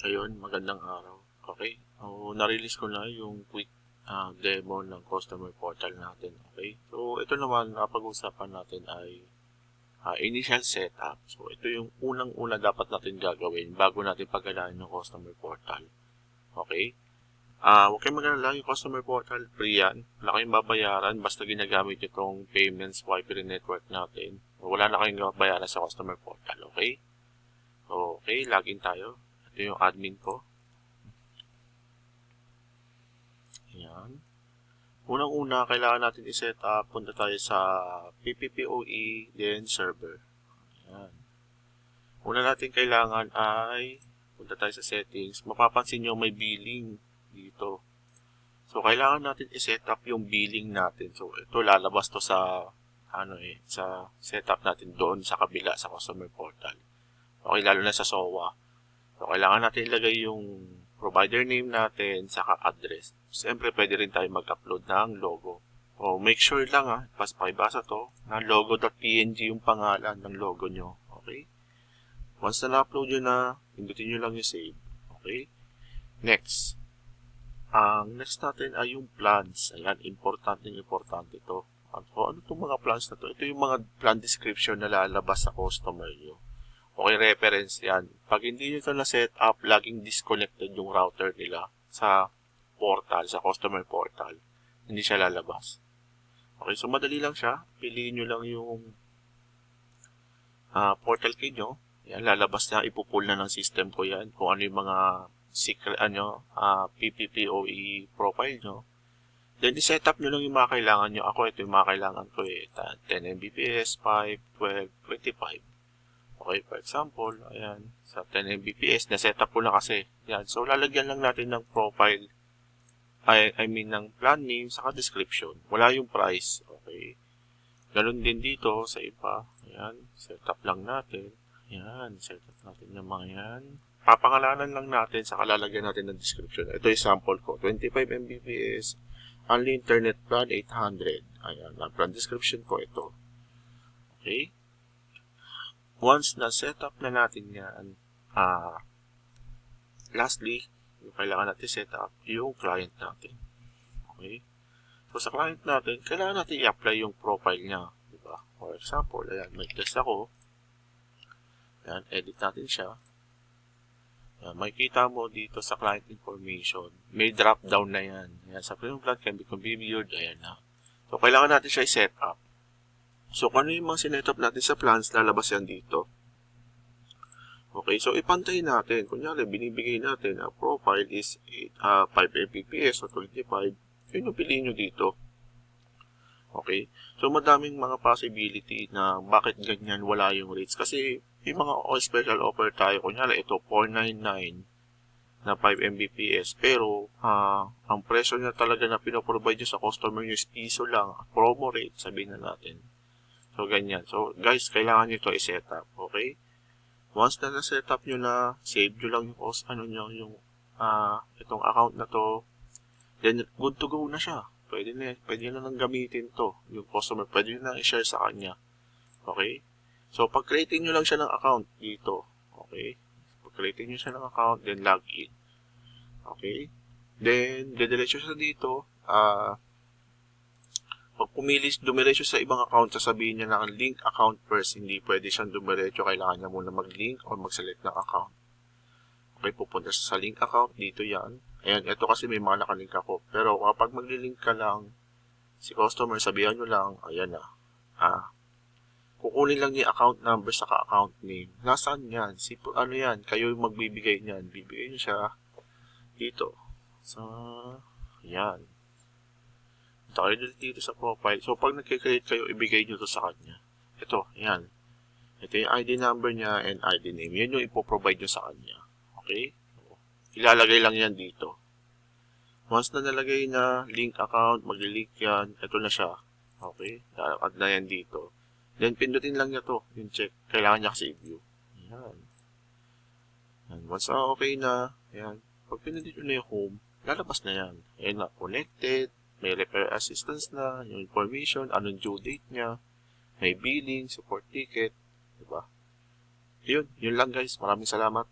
Ayun, magandang araw. Okay, na-release ko na yung quick demo ng customer portal natin. Okay, so ito naman napag-usapan natin ay initial setup. So ito yung unang-una dapat natin gagawin bago natin paggalaan ng customer portal. Okay, huwag kayong mag-alala, yung customer portal free yan. Wala kayong babayaran basta ginagamit itong payments Wi-Fi network natin. Wala na kayong babayaran sa customer portal. Okay, okay, login tayo. Ito yung admin ko. Ayan. Unang-una, kailangan natin i-set up. Punta tayo sa PPPoE, then server. Ayan. Una natin kailangan ay punta tayo sa settings. Mapapansin nyo may billing dito. So, kailangan natin i-set up yung billing natin. So, ito lalabas to sa sa setup natin doon sa kabila sa customer portal. Okay, lalo na sa SOA. So, kailangan natin ilagay yung provider name natin, saka address. Siyempre, pwede rin tayo mag-upload ng logo. O, make sure lang pakibasa to, na logo.png yung pangalan ng logo nyo. Okay? Once na na-upload nyo na, pindutin nyo lang yung save. Okay? Next. Ang next natin ay yung plans. Ayan, importante to. Ano itong mga plans na to? Ito yung mga plan description na lalabas sa customer nyo. Okay, reference yan. Pag hindi nyo ito na-set up, laging disconnected yung router nila sa portal, sa customer portal. Hindi siya lalabas. Okay, so madali lang siya. Piliin nyo lang yung portal key nyo. Yan, lalabas na, ipupull na ng system ko yan. Kung ano yung mga secret, PPPoE profile nyo. Then, i-set up nyo lang yung mga kailangan nyo. Ako, ito yung mga kailangan ko 10 Mbps, 5, 12, 25. Okay, for example, ayan, sa 10 Mbps, na-set up ko na kasi. Yan, so lalagyan lang natin ng profile, ng plan name, saka description. Wala yung price, okay. Ganun din dito sa iba. Ayan, set up lang natin. Ayan, set up natin yung mga yan. Papangalanan lang natin, saka lalagyan natin ng description. Ito yung sample ko, 25 Mbps, only internet plan, 800. Ayan, ang plan description ko ito. Okay. Once na set up na natin yan, lastly, yung kailangan natin set up yung client natin. Okay? So, sa client natin, kailangan natin i-apply yung profile niya. Diba? For example, ayan, may test ako. Ayan, edit natin siya. Ayan, makikita mo dito sa client information, may drop down na yan. Ayan, sa premium plan can be configured. Ayan na. So, kailangan natin siya i-set up. So, kung ano yung mga sinet-up natin sa plans, lalabas yan dito. Okay, so ipantay natin. Kunyari, binibigay natin ang profile is 5 Mbps o 25. Yun yung piliin nyo dito. Okay, so madaming mga possibility na bakit ganyan wala yung rates. Kasi yung mga special offer tayo, kunyari ito 499 na 5 Mbps. Pero ang presyo niya talaga na pinoprovide nyo sa customer nyo is piso lang. Promo rate, sabihin na natin. So, ganyan. So, guys, kailangan nyo ito i-set up. Okay? Once na na-set up nyo na, save nyo lang yung itong account na to. Then, good to go na siya. Pwede na nang gamitin to. Yung customer, pwede nyo na i-share sa kanya. Okay? So, pag-creating nyo lang siya ng account dito. Okay? Pag-creating nyo siya ng account, then log in. Okay? Then, dediretso siya dito. Pag dumiretso sa ibang account, sasabihin niya na link account first. Hindi pwede siyang dumiretso. Kailangan niya muna mag-link o mag-select ng account. Okay, pupunta siya sa link account. Dito yan. Ayan, ito kasi may mga nakalink ako. Pero kapag mag-link ka lang, si customer, sabihan nyo lang, ayan na. Kukunin lang yung account number sa account name. Nasaan yan? Ano yan? Kayo yung magbibigay niyan. Bibigay nyo siya dito. So, yan. Tayo dito sa profile. So, pag nag-create kayo, ibigay nyo to sa kanya. Ito, yan. Ito yung ID number niya and ID name. Yan yung ipoprovide nyo sa kanya. Okay? Ilalagay lang yan dito. Once na nalagay na link account, mag-link yan. Ito na siya. Okay? Add na yan dito. Then, pindutin lang niya to. Yung check. Kailangan niya kasi i-view. Yan. Once na okay na, yan. Pag pindutin nyo na yung home, lalabas na yan. Ayan na, connected. May repair assistance na, yung information, anong due date niya, may billing, support ticket, diba? Yun lang guys. Maraming salamat.